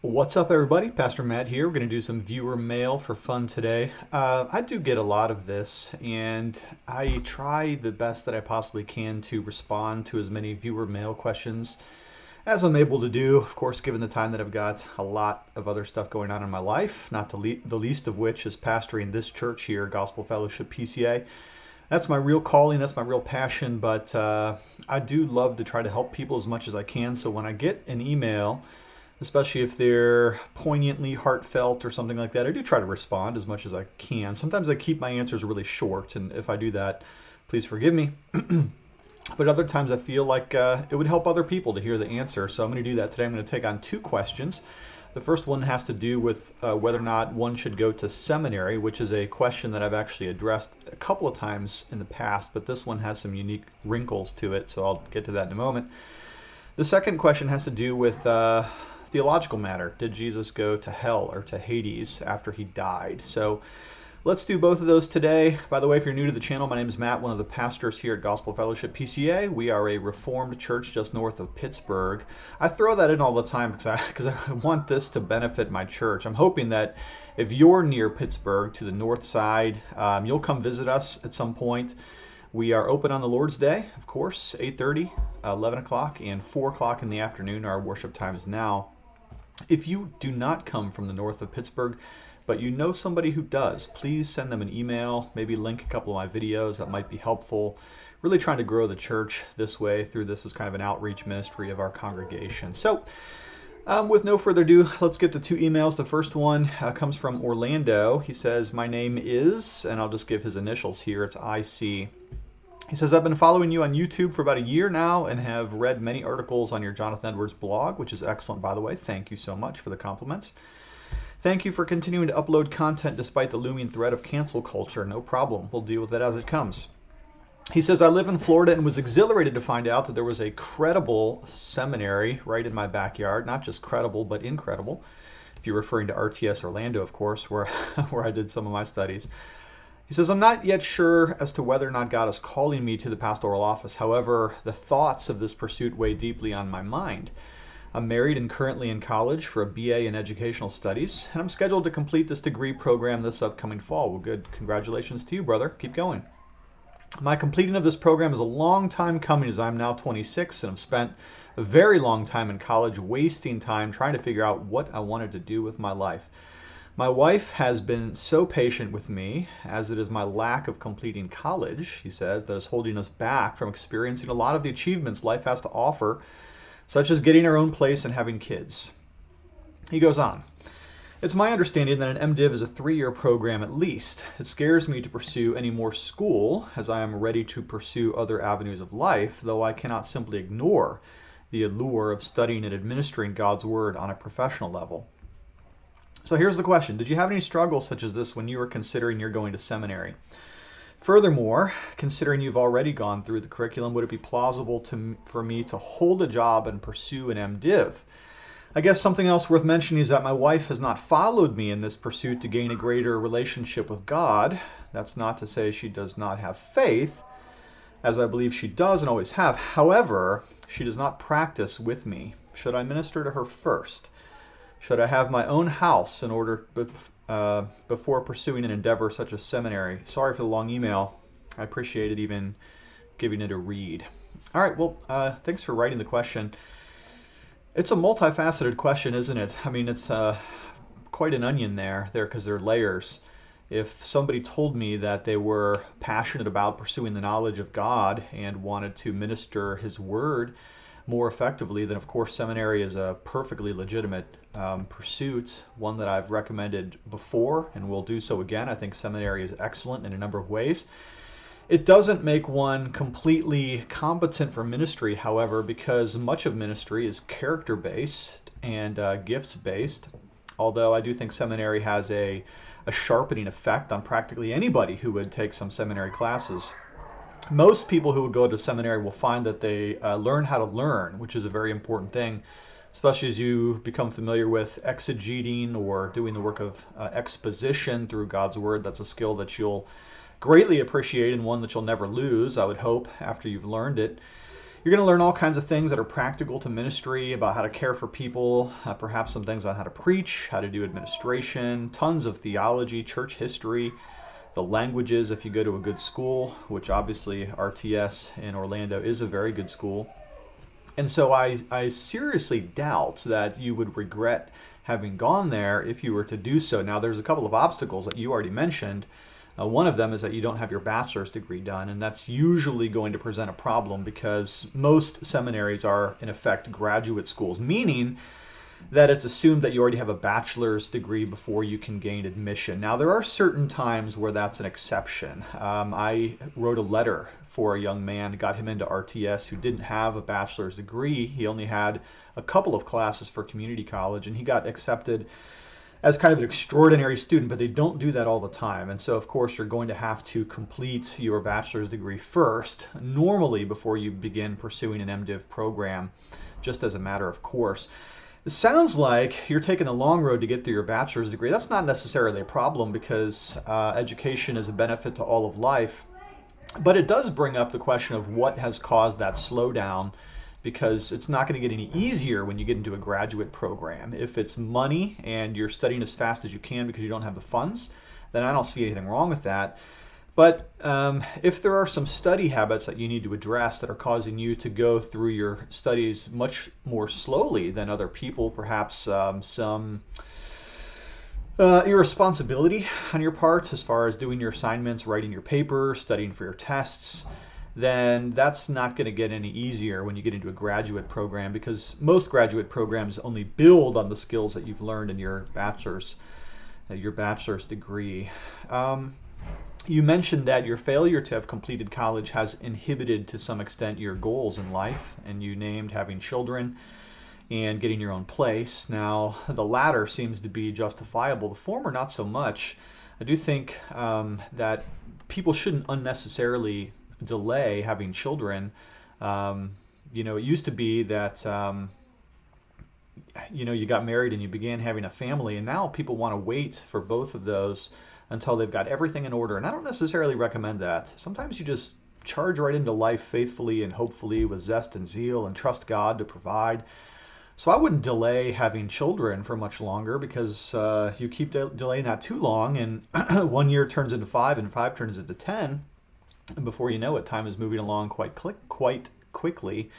What's up, everybody? Pastor Matt here. We're going to do some viewer mail for fun today. I do get a lot of this, and I try the best that I possibly can to respond to as many viewer mail questions as I'm able to do. Of course, given the time that I've got a lot of other stuff going on in my life, not the least of which is pastoring this church here, Gospel Fellowship PCA. That's my real calling, that's my real passion, but I do love to try to help people as much as I can. So when I get an email, especially if they're poignantly heartfelt or something like that, I do try to respond as much as I can. Sometimes I keep my answers really short, and if I do that, please forgive me. But other times I feel like it would help other people to hear the answer, so I'm going to do that today. I'm going to take on two questions. The first one has to do with whether or not one should go to seminary, which is a question that I've actually addressed a couple of times in the past, but this one has some unique wrinkles to it, so I'll get to that in a moment. The second question has to do with theological matter. Did Jesus go to hell or to Hades after he died? So let's do both of those today. By the way, if you're new to the channel, my name is Matt, one of the pastors here at Gospel Fellowship PCA. We are a Reformed church just north of Pittsburgh. I throw that in all the time because I want this to benefit my church. I'm hoping that if you're near Pittsburgh to the north side, you'll come visit us at some point. We are open on the Lord's Day, of course, 8:30, 11 o'clock, and 4 o'clock in the afternoon. Our worship times now. If you do not come from the north of Pittsburgh, but you know somebody who does, please send them an email, maybe link a couple of my videos that might be helpful. Really trying to grow the church this way through this as kind of an outreach ministry of our congregation. So with no further ado, let's get to two emails. The first one comes from Orlando. He says, my name is, and I'll just give his initials here, it's IC. He says, I've been following you on YouTube for about a year now and have read many articles on your Jonathan Edwards blog, which is excellent, by the way. Thank you so much for the compliments. Thank you for continuing to upload content despite the looming threat of cancel culture. No problem. We'll deal with it as it comes. He says, I live in Florida and was exhilarated to find out that there was a credible seminary right in my backyard. Not just credible, but incredible. If you're referring to RTS Orlando, of course, where I did some of my studies. He says, I'm not yet sure as to whether or not God is calling me to the pastoral office. However, the thoughts of this pursuit weigh deeply on my mind. I'm married and currently in college for a BA in Educational Studies, and I'm scheduled to complete this degree program this upcoming fall. Well, good. Congratulations to you, brother. Keep going. My completing of this program is a long time coming, as I'm now 26 and I've spent a very long time in college wasting time trying to figure out what I wanted to do with my life. My wife has been so patient with me, as it is my lack of completing college, he says, that is holding us back from experiencing a lot of the achievements life has to offer, such as getting our own place and having kids. He goes on. It's my understanding that an MDiv is a 3-year program at least. It scares me to pursue any more school, as I am ready to pursue other avenues of life, though I cannot simply ignore the allure of studying and administering God's Word on a professional level. So here's the question. Did you have any struggles such as this when you were considering you're going to seminary? Furthermore, considering you've already gone through the curriculum, would it be plausible for me to hold a job and pursue an MDiv? I guess something else worth mentioning is that my wife has not followed me in this pursuit to gain a greater relationship with God. That's not to say she does not have faith, as I believe she does and always have. However, she does not practice with me. Should I minister to her first? Should I have my own house in order before pursuing an endeavor such as seminary? Sorry for the long email. I appreciated even giving it a read. All right, well, thanks for writing the question. It's a multifaceted question, isn't it? I mean, it's quite an onion there because there are layers. If somebody told me that they were passionate about pursuing the knowledge of God and wanted to minister His Word more effectively, then of course seminary is a perfectly legitimate pursuit, one that I've recommended before and will do so again. I think seminary is excellent in a number of ways. It doesn't make one completely competent for ministry, however, because much of ministry is character-based and gifts-based, although I do think seminary has a sharpening effect on practically anybody who would take some seminary classes. Most people who would go to seminary will find that they learn how to learn, which is a very important thing, especially as you become familiar with exegeting or doing the work of exposition through God's Word. That's a skill that you'll greatly appreciate and one that you'll never lose, I would hope, after you've learned it. You're going to learn all kinds of things that are practical to ministry, about how to care for people, perhaps some things on how to preach, how to do administration, tons of theology, church history, the languages if you go to a good school, which obviously RTS in Orlando is a very good school. And so I seriously doubt that you would regret having gone there if you were to do so. Now, there's a couple of obstacles that you already mentioned. One of them is that you don't have your bachelor's degree done, and that's usually going to present a problem because most seminaries are, in effect, graduate schools, meaning that it's assumed that you already have a bachelor's degree before you can gain admission. Now, there are certain times where that's an exception. I wrote a letter for a young man, got him into RTS, who didn't have a bachelor's degree. He only had a couple of classes for community college, and he got accepted as kind of an extraordinary student, but they don't do that all the time. And so, of course, you're going to have to complete your bachelor's degree first, normally before you begin pursuing an MDiv program, just as a matter of course. It sounds like you're taking the long road to get to your bachelor's degree. That's not necessarily a problem because education is a benefit to all of life. But it does bring up the question of what has caused that slowdown, because it's not going to get any easier when you get into a graduate program. If it's money and you're studying as fast as you can because you don't have the funds, then I don't see anything wrong with that. But if there are some study habits that you need to address that are causing you to go through your studies much more slowly than other people, perhaps some irresponsibility on your part as far as doing your assignments, writing your papers, studying for your tests, then that's not going to get any easier when you get into a graduate program, because most graduate programs only build on the skills that you've learned in your bachelor's degree. You mentioned that your failure to have completed college has inhibited to some extent your goals in life, and you named having children and getting your own place. Now, the latter seems to be justifiable. The former, not so much. I do think that people shouldn't unnecessarily delay having children. You know, it used to be that you know, you got married and you began having a family, and now people want to wait for both of those until they've got everything in order. And I don't necessarily recommend that. Sometimes you just charge right into life faithfully and hopefully with zest and zeal and trust God to provide. So I wouldn't delay having children for much longer, because you keep delaying that too long, and 1 year turns into 5 and 5 turns into 10. And before you know it, time is moving along quite quickly,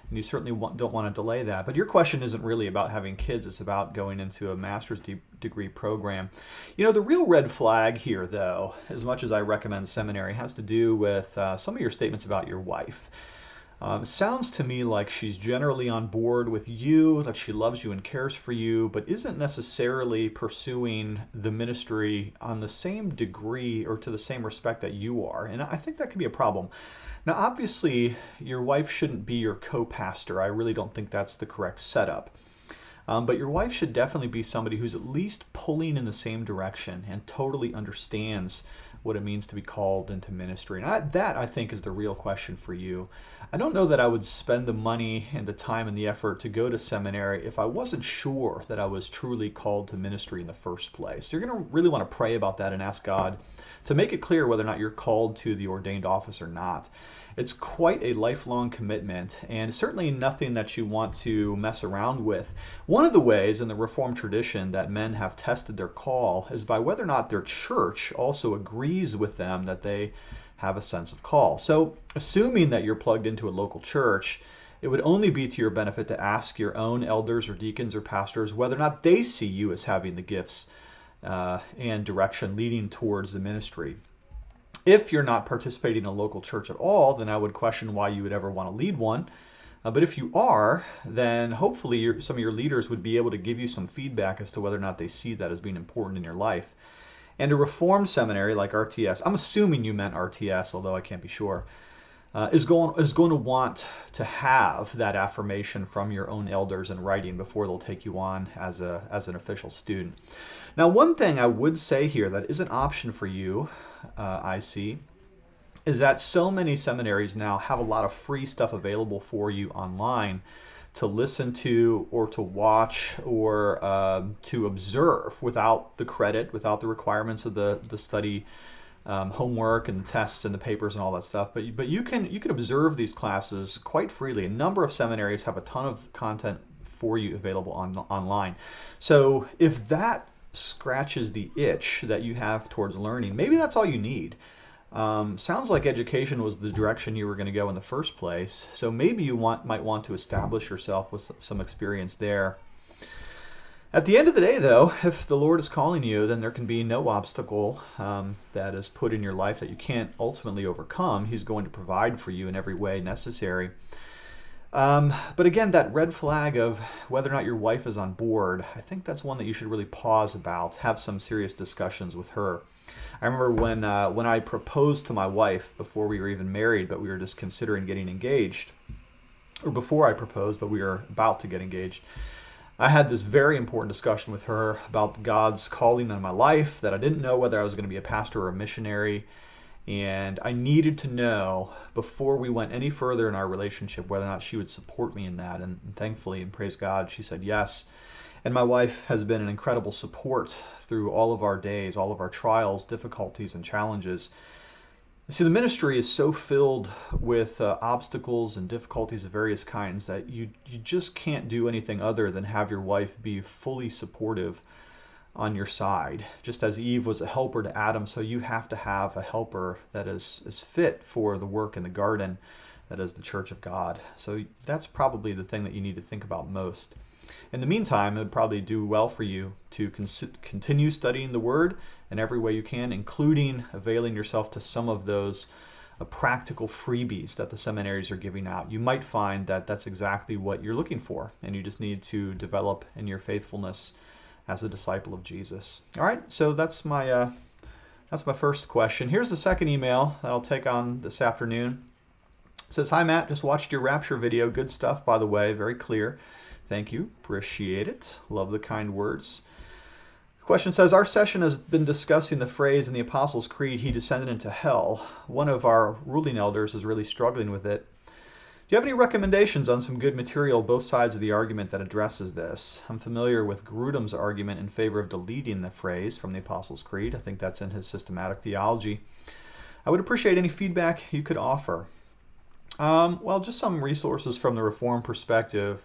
and you certainly don't want to delay that. But your question isn't really about having kids, it's about going into a master's degree program. You know, the real red flag here, though, as much as I recommend seminary, has to do with some of your statements about your wife. It sounds to me like she's generally on board with you, that she loves you and cares for you, but isn't necessarily pursuing the ministry on the same degree or to the same respect that you are. And I think that could be a problem. Now, obviously, your wife shouldn't be your co-pastor. I really don't think that's the correct setup. But your wife should definitely be somebody who's at least pulling in the same direction and totally understands what it means to be called into ministry. And that, I think, is the real question for you. I don't know that I would spend the money and the time and the effort to go to seminary if I wasn't sure that I was truly called to ministry in the first place. You're going to really want to pray about that and ask God to make it clear whether or not you're called to the ordained office or not. It's quite a lifelong commitment, and certainly nothing that you want to mess around with. One of the ways in the Reformed tradition that men have tested their call is by whether or not their church also agrees with them that they have a sense of call. So, assuming that you're plugged into a local church, it would only be to your benefit to ask your own elders or deacons or pastors whether or not they see you as having the gifts and direction leading towards the ministry. If you're not participating in a local church at all, then I would question why you would ever want to lead one. But if you are, then hopefully some of your leaders would be able to give you some feedback as to whether or not they see that as being important in your life. And a Reformed seminary like RTS, I'm assuming you meant RTS, although I can't be sure, is going to want to have that affirmation from your own elders in writing before they'll take you on as an official student. Now, one thing I would say here that is an option for you, I see, is that so many seminaries now have a lot of free stuff available for you online to listen to or to watch or to observe without the credit, without the requirements of the study homework and the tests and the papers and all that stuff. But you can observe these classes quite freely. A number of seminaries have a ton of content for you available online. So if that scratches the itch that you have towards learning, maybe that's all you need. Sounds like education was the direction you were going to go in the first place. So maybe you might want to establish yourself with some experience there. At the end of the day, though, if the Lord is calling you, then there can be no obstacle that is put in your life that you can't ultimately overcome. He's going to provide for you in every way necessary. But again, that red flag of whether or not your wife is on board, I think that's one that you should really pause about, have some serious discussions with her. I remember when I proposed to my wife before we were even married, but we were just considering getting engaged, or before I proposed, but we were about to get engaged. I had this very important discussion with her about God's calling on my life, that I didn't know whether I was going to be a pastor or a missionary, and I needed to know before we went any further in our relationship whether or not she would support me in that. And thankfully, and praise God, she said yes. And my wife has been an incredible support through all of our days, all of our trials, difficulties, and challenges. See, the ministry is so filled with obstacles and difficulties of various kinds that you just can't do anything other than have your wife be fully supportive on your side. Just as Eve was a helper to Adam, so you have to have a helper that is fit for the work in the garden, that is the church of God. So that's probably the thing that you need to think about most. In the meantime, it would probably do well for you to continue studying the Word in every way you can, including availing yourself to some of those practical freebies that the seminaries are giving out. You might find that that's exactly what you're looking for, and you just need to develop in your faithfulness as a disciple of Jesus. All right, so that's my first question. Here's the second email that I'll take on this afternoon. It says, "Hi Matt, just watched your Rapture video. Good stuff, by the way, very clear. Thank you, appreciate it. Love the kind words." The question says, "Our session has been discussing the phrase in the Apostles' Creed, 'He descended into hell.' One of our ruling elders is really struggling with it. Do you have any recommendations on some good material, both sides of the argument, that addresses this? I'm familiar with Grudem's argument in favor of deleting the phrase from the Apostles' Creed. I think that's in his systematic theology. I would appreciate any feedback you could offer." Well, just some resources from the Reformed perspective.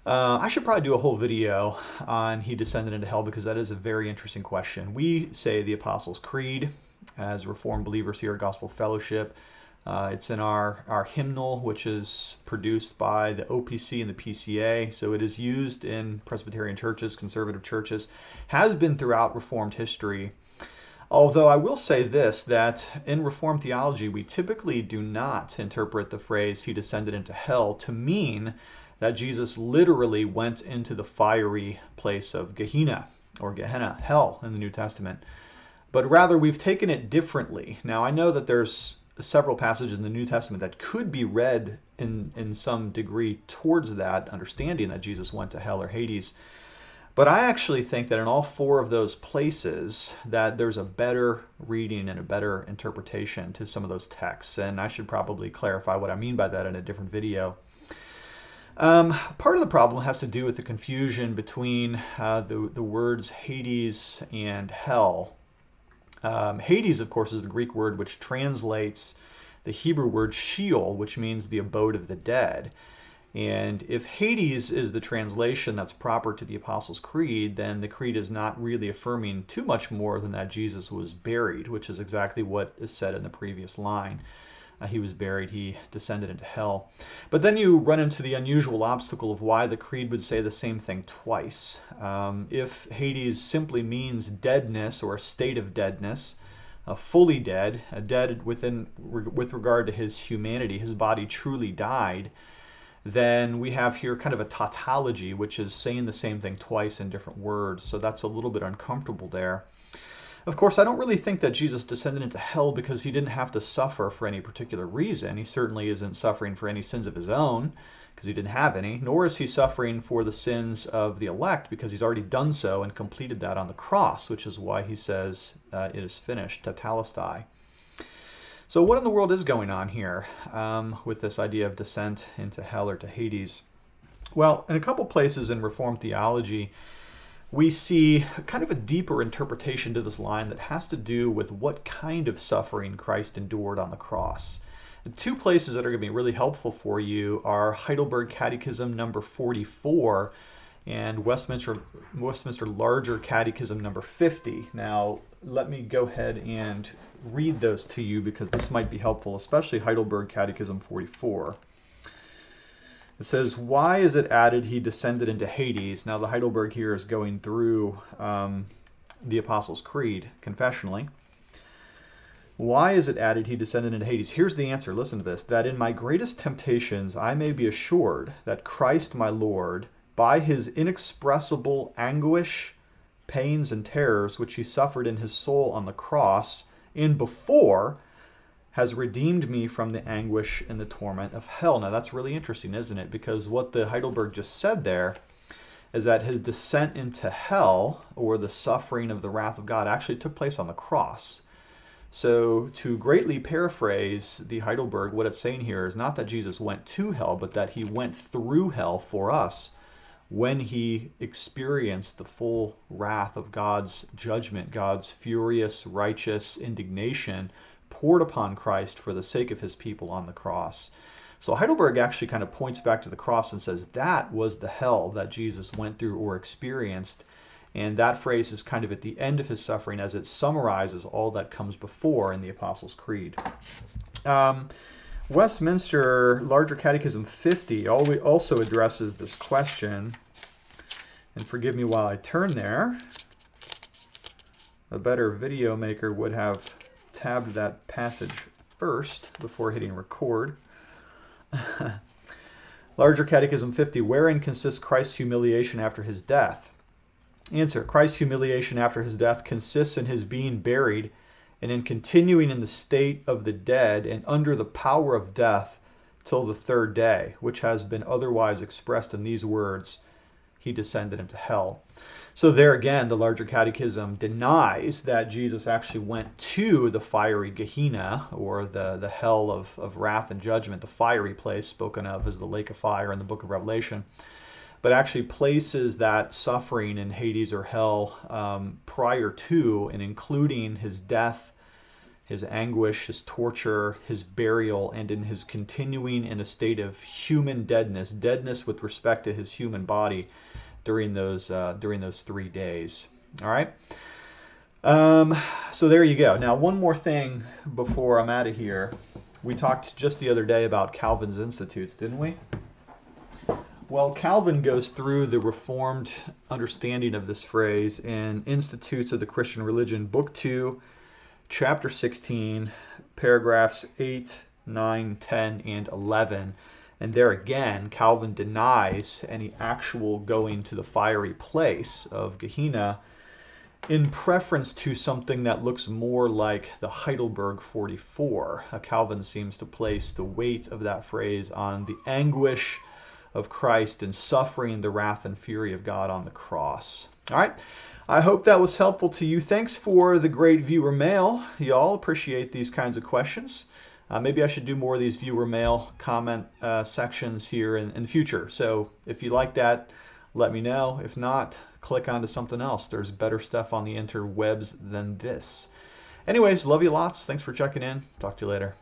I should probably do a whole video on He descended into hell, because that is a very interesting question. We say the Apostles' Creed as Reformed believers here at Gospel Fellowship. It's in our hymnal, which is produced by the OPC and the PCA. So it is used in Presbyterian churches, conservative churches, has been throughout Reformed history. Although I will say this, that in Reformed theology, we typically do not interpret the phrase "He descended into hell" to mean that Jesus literally went into the fiery place of Gehenna, or Gehenna, hell, in the New Testament. But rather, we've taken it differently. Now, I know that there's several passages in the New Testament that could be read in some degree towards that understanding that Jesus went to hell or Hades. But I actually think that in all four of those places that there's a better reading and a better interpretation to some of those texts. And I should probably clarify what I mean by that in a different video. Part of the problem has to do with the confusion between the words Hades and hell. Hades, of course, is the Greek word which translates the Hebrew word Sheol, which means the abode of the dead. And if Hades is the translation that's proper to the Apostles' Creed, then the Creed is not really affirming too much more than that Jesus was buried, which is exactly what is said in the previous line. He was buried, he descended into hell. But then you run into the unusual obstacle of why the Creed would say the same thing twice. If Hades simply means deadness or a state of deadness, fully dead, dead with regard to his humanity, his body truly died, then we have here kind of a tautology, which is saying the same thing twice in different words. So that's a little bit uncomfortable there. Of course, I don't really think that Jesus descended into hell because he didn't have to suffer for any particular reason. He certainly isn't suffering for any sins of his own, because he didn't have any, nor is he suffering for the sins of the elect, because he's already done so and completed that on the cross, which is why he says it is finished, tetelestai. So what in the world is going on here with this idea of descent into hell or to Hades? Well, in a couple places in Reformed theology, we see kind of a deeper interpretation to this line that has to do with what kind of suffering Christ endured on the cross. The two places that are going to be really helpful for you are Heidelberg Catechism number 44 and Westminster Larger Catechism number 50. Now, let me go ahead and read those to you because this might be helpful, especially Heidelberg Catechism 44. It says, why is it added he descended into Hades? Now the Heidelberg here is going through the Apostles' Creed confessionally. Why is it added he descended into Hades? Here's the answer. Listen to this. That in my greatest temptations I may be assured that Christ my Lord, by his inexpressible anguish, pains, and terrors which he suffered in his soul on the cross, in before, has redeemed me from the anguish and the torment of hell. Now that's really interesting, isn't it? Because what the Heidelberg just said there is that his descent into hell, or the suffering of the wrath of God, actually took place on the cross. So to greatly paraphrase the Heidelberg, what it's saying here is not that Jesus went to hell, but that he went through hell for us when he experienced the full wrath of God's judgment, God's furious, righteous indignation poured upon Christ for the sake of his people on the cross. So Heidelberg actually kind of points back to the cross and says that was the hell that Jesus went through or experienced. And that phrase is kind of at the end of his suffering as it summarizes all that comes before in the Apostles' Creed. Westminster Larger Catechism 50 also addresses this question. And forgive me while I turn there. A better video maker would have tabbed that passage first before hitting record. Larger Catechism 50, wherein consists Christ's humiliation after his death? Answer, Christ's humiliation after his death consists in his being buried and in continuing in the state of the dead and under the power of death till the third day, which has been otherwise expressed in these words, he descended into hell. So there again, the Larger Catechism denies that Jesus actually went to the fiery Gehenna, or the hell of wrath and judgment, the fiery place spoken of as the lake of fire in the book of Revelation, but actually places that suffering in Hades or hell prior to and including his death, his anguish, his torture, his burial, and in his continuing in a state of human deadness with respect to his human body during those 3 days. All right. So there you go. Now, one more thing before I'm out of here. We talked just the other day about Calvin's Institutes, didn't we? Well, Calvin goes through the Reformed understanding of this phrase in Institutes of the Christian Religion, Book 2, Chapter 16, paragraphs 8, 9, 10, and 11. And there again, Calvin denies any actual going to the fiery place of Gehenna in preference to something that looks more like the Heidelberg 44. Calvin seems to place the weight of that phrase on the anguish of Christ and suffering the wrath and fury of God on the cross. All right. I hope that was helpful to you. Thanks for the great viewer mail. Y'all appreciate these kinds of questions. Maybe I should do more of these viewer mail comment sections here in the future. So if you like that, let me know. If not, click onto something else. There's better stuff on the interwebs than this. Anyways, love you lots. Thanks for checking in. Talk to you later.